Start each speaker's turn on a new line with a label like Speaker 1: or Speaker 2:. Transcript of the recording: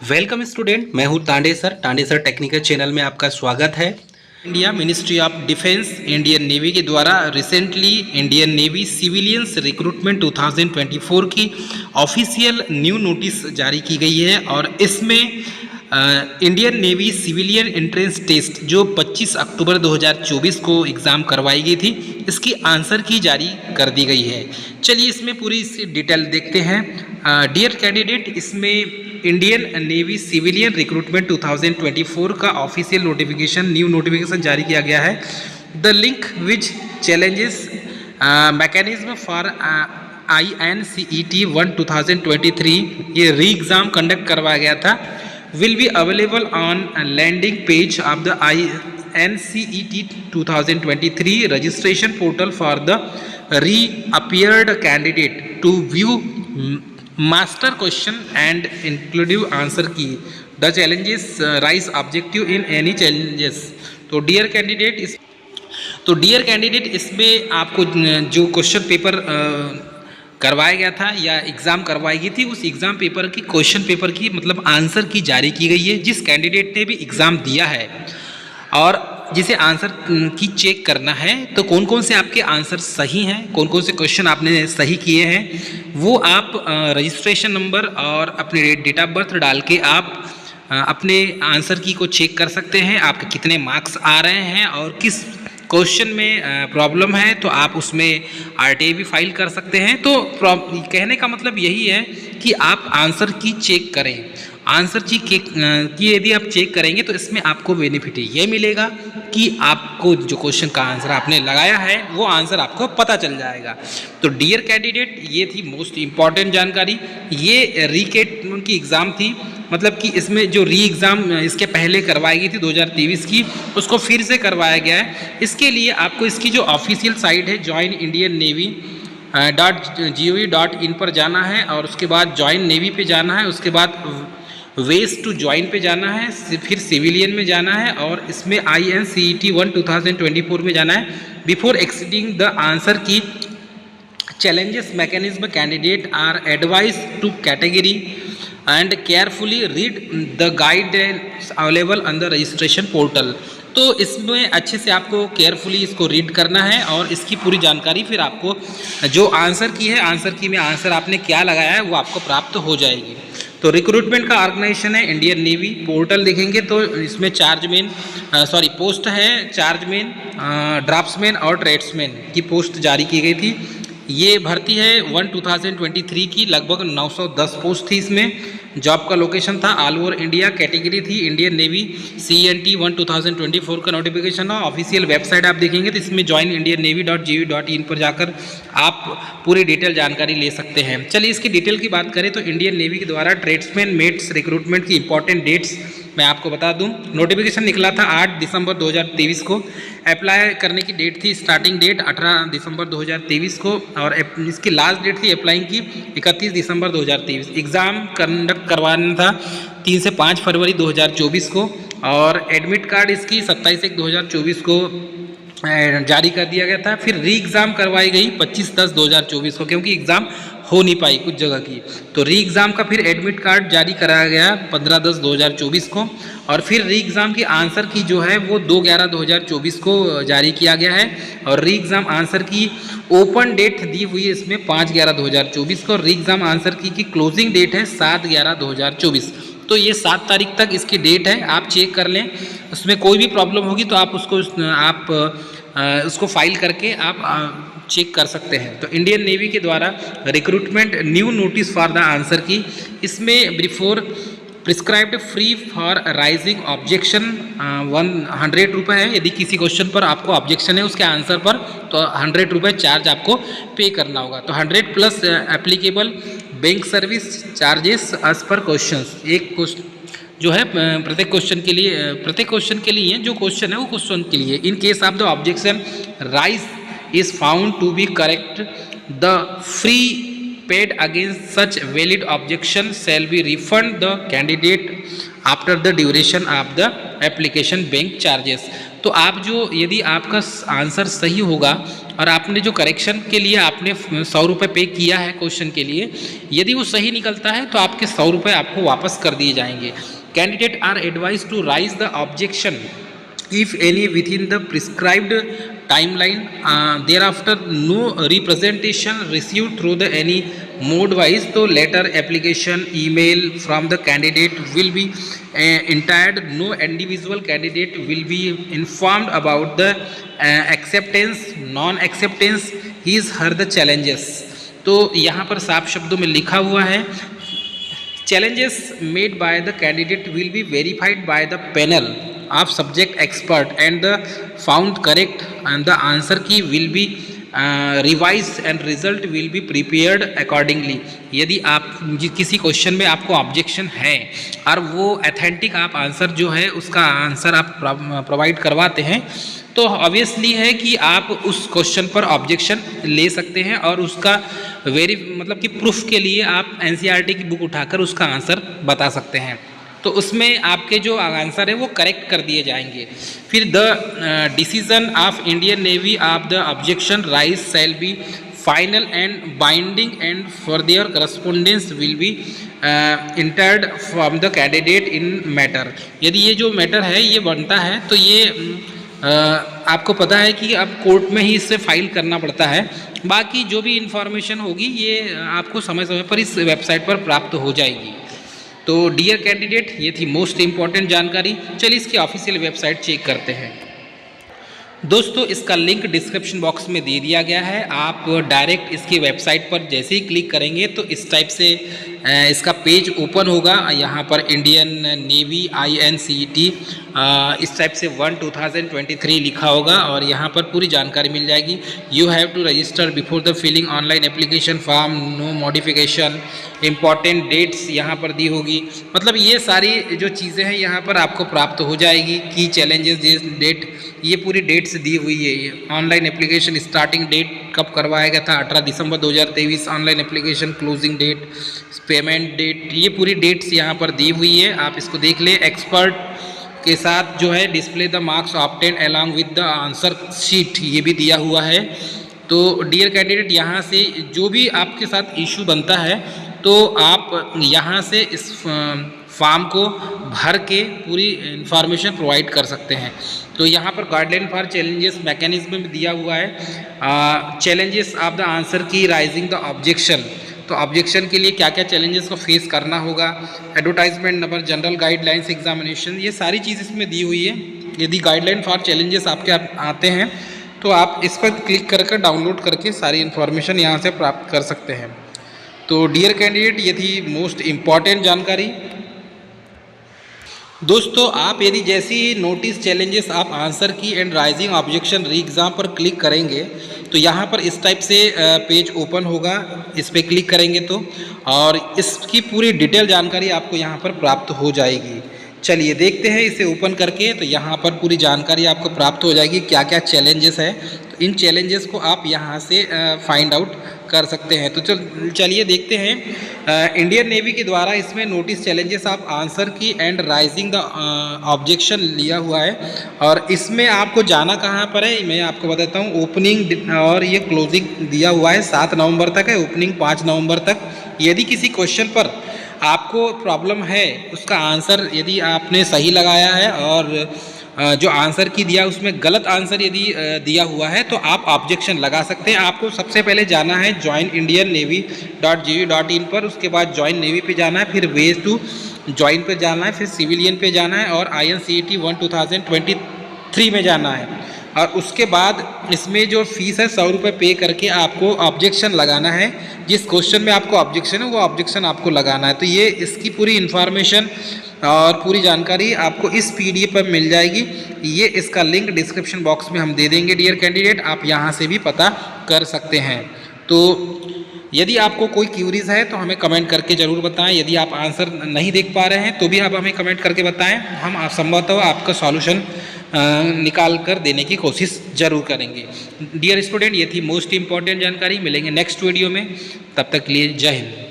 Speaker 1: Welcome student, मैं हूं Tande sir technical channel में आपका स्वागत है। India ministry of defence Indian navy के द्वारा recently Indian navy civilians recruitment 2024 की ऑफिशियल न्यू नोटिस जारी की गई है और इसमें Indian navy civilian entrance test जो 25 अक्टूबर 2024 को एग्ज़ाम करवाई गई थी, इसकी आंसर की जारी कर दी गई है। चलिए इसमें पूरी इसकी डिटेल देखते हैं। डियर कैंडिडेट, इसमें इंडियन नेवी सिविलियन रिक्रूटमेंट 2024 का ऑफिशियल नोटिफिकेशन न्यू नोटिफिकेशन जारी किया गया है। The link which challenges mechanism for INCET 1 2023 ये री एग्ज़ाम कंडक्ट करवाया गया था, will be available on a landing page of the INCET 2023 registration portal for the reappeared candidate to view master question and inclusive answer key. The challenges rise objective in any challenges. तो dear candidate इसमें आपको जो question paper करवाया गया था या exam करवाई गई थी, उस एग्ज़ाम पेपर की क्वेश्चन पेपर की मतलब आंसर की जारी की गई है। जिस कैंडिडेट ने भी एग्ज़ाम दिया है और जिसे आंसर की चेक करना है, तो कौन कौन से आपके आंसर सही हैं, कौन कौन से क्वेश्चन आपने सही किए हैं, वो आप रजिस्ट्रेशन नंबर और अपने डेट ऑफ बर्थ डाल के आप अपने आंसर की को चेक कर सकते हैं। आपके कितने मार्क्स आ रहे हैं और किस क्वेश्चन में प्रॉब्लम है, तो आप उसमें RTA भी फाइल कर सकते हैं। तो कहने का मतलब यही है कि आप आंसर की चेक करें। आंसर की यदि आप चेक करेंगे तो इसमें आपको बेनिफिट ये मिलेगा कि आपको जो क्वेश्चन का आंसर आपने लगाया है वो आंसर आपको पता चल जाएगा। तो डियर कैंडिडेट, ये थी मोस्ट इम्पॉर्टेंट जानकारी। ये रीकेट की एग्ज़ाम थी, मतलब कि इसमें जो री एग्ज़ाम इसके पहले करवाई गई थी 2023 की, उसको फिर से करवाया गया है। इसके लिए आपको इसकी जो ऑफिशियल साइट है ज्वाइन इंडियन नेवी .gov.in पर जाना है और उसके बाद ज्वाइन नेवी पे जाना है, उसके बाद वेज टू ज्वाइन पे जाना है, फिर सिविलियन में जाना है और इसमें INCET 1 2024 में जाना है। बिफोर एक्सीडिंग द आंसर की challenges mechanism, candidate are advised to category and carefully read the guidance available on the registration portal. तो इसमें अच्छे से आपको केयरफुली इसको रीड करना है और इसकी पूरी जानकारी फिर आपको जो आंसर की है, आंसर की में आंसर आपने क्या लगाया है वो आपको प्राप्त हो जाएगी। तो रिक्रूटमेंट का ऑर्गेनाइजेशन है इंडियन नेवी। पोर्टल देखेंगे तो इसमें पोस्ट है चार्जमैन, ड्राफ्ट्समैन और ट्रेड्समैन की पोस्ट जारी की गई थी। ये भर्ती है 1 2023 की, लगभग 910 पोस्ट थी। इसमें जॉब का लोकेशन था ऑल ओवर इंडिया, कैटेगरी थी इंडियन नेवी। CNT 1 2024 का नोटिफिकेशन है। ऑफिशियल वेबसाइट आप देखेंगे तो इसमें ज्वाइन इंडियन नेवी .gov.in पर जाकर आप पूरी डिटेल जानकारी ले सकते हैं। चलिए इसकी डिटेल की बात करें तो इंडियन नेवी के द्वारा ट्रेड्समैन मेट्स रिक्रूटमेंट की इंपॉर्टेंट डेट्स मैं आपको बता दूं। नोटिफिकेशन निकला था 8 दिसंबर 2023 को। अप्लाई करने की डेट थी, स्टार्टिंग डेट 18 दिसंबर 2023 को और इसकी लास्ट डेट थी अप्लाइंग की 31 दिसंबर 2023। एग्ज़ाम कंडक्ट करवाना था 3 से 5 फरवरी 2024 को और एडमिट कार्ड इसकी 27/1/2024 को जारी कर दिया गया था। फिर री एग्ज़ाम करवाई गई 25/10/2024 को, क्योंकि एग्ज़ाम हो नहीं पाई कुछ जगह की, तो री एग्ज़ाम का फिर एडमिट कार्ड जारी कराया गया 15/10/2024 को और फिर री एग्ज़ाम की आंसर की जो है वो 2/11/2024 को जारी किया गया है और री एग्ज़ाम आंसर की ओपन डेट दी हुई है इसमें 5/11/2024 को और री एग्ज़ाम आंसर की क्लोजिंग डेट है 7/11/2024। तो ये 7 तारीख तक इसकी डेट है, आप चेक कर लें। उसमें कोई भी प्रॉब्लम होगी तो आप उसको फाइल करके आप चेक कर सकते हैं। तो इंडियन नेवी के द्वारा recruitment new notice for the answer की, इसमें before prescribed free for rising objection 100 रुपये है। यदि किसी क्वेश्चन पर आपको ऑब्जेक्शन है उसके आंसर पर, तो 100 रुपये चार्ज आपको पे करना होगा। तो 100 plus applicable bank service charges as per question. एक क्वेश्चन जो है प्रत्येक क्वेश्चन के लिए जो क्वेश्चन है वो क्वेश्चन के लिए। In case of the objection rise is found to be correct, the fee paid against such valid objection shall be refunded the candidate after the duration of the application bank charges. तो आप जो यदि आपका answer सही होगा और आपने जो करेक्शन के लिए आपने 100 रुपये पे किया है क्वेश्चन के लिए, यदि वो सही निकलता है तो आपके 100 रुपये आपको वापस कर दिए जाएंगे। Candidate are advise to raise the objection if any within the prescribed timeline, thereafter no representation received through the any mode wise, तो letter, application, email from the candidate will be entered. No individual candidate will be informed about the acceptance, non acceptance, his her the challenges। तो यहाँ पर साफ शब्दों में लिखा हुआ है, challenges made by the candidate will be verified by the panel of subject expert and the found correct, and the answer key will be revised and result will be prepared accordingly। यदि आप किसी question में आपको objection है और वो authentic आप answer जो है उसका आंसर आप प्रोवाइड करवाते हैं, तो ऑब्वियसली है कि आप उस क्वेश्चन पर ऑब्जेक्शन ले सकते हैं और उसका मतलब कि प्रूफ के लिए आप एनसीईआरटी की बुक उठाकर उसका आंसर बता सकते हैं। तो उसमें आपके जो आंसर है वो करेक्ट कर दिए जाएंगे। फिर the decision of Indian navy of the objection rise shall be final and binding and for their correspondence will be entered from the candidate in matter. यदि ये जो मैटर है ये बनता है तो ये आपको पता है कि अब कोर्ट में ही इससे फाइल करना पड़ता है। बाकी जो भी इंफॉर्मेशन होगी ये आपको समय समय पर इस वेबसाइट पर प्राप्त हो जाएगी। तो डियर कैंडिडेट, ये थी मोस्ट इम्पॉर्टेंट जानकारी। चलिए इसकी ऑफिशियल वेबसाइट चेक करते हैं। दोस्तों, इसका लिंक डिस्क्रिप्शन बॉक्स में दे दिया गया है। आप डायरेक्ट इसकी वेबसाइट पर जैसे ही क्लिक करेंगे तो इस टाइप से इसका पेज ओपन होगा। यहाँ पर इंडियन नेवी INCET इस टाइप से 1/2023 लिखा होगा और यहाँ पर पूरी जानकारी मिल जाएगी। You have to register before the filling online application form, no modification, important dates यहाँ पर दी होगी। मतलब ये सारी जो चीज़ें हैं यहाँ पर आपको प्राप्त हो जाएगी। की चैलेंजेस डेट, ये पूरी डेट्स दी हुई है। ये ऑनलाइन एप्लीकेशन स्टार्टिंग डेट कब करवाया गया था 18 दिसंबर 2023, online application closing date, payment date, ये पूरी डेट्स यहाँ पर दी हुई है। आप इसको देख लें। एक्सपर्ट के साथ जो है display the marks obtain along with the answer sheet, ये भी दिया हुआ है। तो डियर कैंडिडेट, यहाँ से जो भी आपके साथ इशू बनता है तो आप यहाँ से इस फॉर्म को भर के पूरी इंफॉर्मेशन प्रोवाइड कर सकते हैं। तो यहाँ पर गाइडलाइन फॉर चैलेंजेस मैकेनिज्म में दिया हुआ है। चैलेंजेस ऑफ द आंसर की राइजिंग द ऑब्जेक्शन, तो ऑब्जेक्शन के लिए क्या क्या चैलेंजेस को फेस करना होगा। Advertisement number, general guidelines examination, ये सारी चीज़ इसमें दी हुई है। यदि गाइडलाइन फॉर चैलेंजेस आपके आते हैं तो आप इस पर क्लिक करके डाउनलोड करके सारी इन्फॉर्मेशन यहाँ से प्राप्त कर सकते हैं। तो डियर कैंडिडेट, ये थी मोस्ट इम्पॉर्टेंट जानकारी। दोस्तों, आप यदि जैसी नोटिस चैलेंजेस आप आंसर की एंड राइजिंग ऑब्जेक्शन री एग्ज़ाम पर क्लिक करेंगे तो यहाँ पर इस टाइप से पेज ओपन होगा। इस पर क्लिक करेंगे तो और इसकी पूरी डिटेल जानकारी आपको यहाँ पर प्राप्त हो जाएगी। चलिए देखते हैं इसे ओपन करके। तो यहाँ पर पूरी जानकारी आपको प्राप्त हो जाएगी क्या क्या चैलेंजेस है। तो इन चैलेंजेस को आप यहाँ से फाइंड आउट कर सकते हैं। तो चलिए देखते हैं। इंडियन नेवी के द्वारा इसमें नोटिस चैलेंजेस आप आंसर की एंड राइजिंग द ऑब्जेक्शन लिया हुआ है और इसमें आपको जाना कहाँ पर है मैं आपको बताता हूँ। ओपनिंग और ये क्लोजिंग दिया हुआ है 7 नवंबर तक है, ओपनिंग 5 नवंबर तक। यदि किसी क्वेश्चन पर आपको प्रॉब्लम है, उसका आंसर यदि आपने सही लगाया है और जो आंसर की दिया उसमें गलत आंसर यदि दिया हुआ है तो आप ऑब्जेक्शन लगा सकते हैं। आपको सबसे पहले जाना है joinindiannavy.gov.in पर, उसके बाद ज्वाइन नेवी पे जाना है, फिर वेज टू ज्वाइन पे जाना है, फिर सिविलियन पे जाना है और INCET 1/2023 में जाना है। और उसके बाद इसमें जो फीस है 100 रुपये पे करके आपको ऑब्जेक्शन लगाना है। जिस क्वेश्चन में आपको ऑब्जेक्शन है वो ऑब्जेक्शन आपको लगाना है। तो ये इसकी पूरी इन्फॉर्मेशन और पूरी जानकारी आपको इस PDF पर मिल जाएगी। ये इसका लिंक डिस्क्रिप्शन बॉक्स में हम दे देंगे डियर कैंडिडेट, आप यहाँ से भी पता कर सकते हैं। तो यदि आपको कोई क्यूरीज है तो हमें कमेंट करके ज़रूर बताएं। यदि आप आंसर नहीं देख पा रहे हैं तो भी आप हमें कमेंट करके बताएं, हम संभवतः आपका सॉल्यूशन निकाल कर देने की कोशिश ज़रूर करेंगे। डियर स्टूडेंट, ये थी मोस्ट इम्पॉर्टेंट जानकारी। मिलेंगे नेक्स्ट वीडियो में, तब तक के लिए जय हिंद।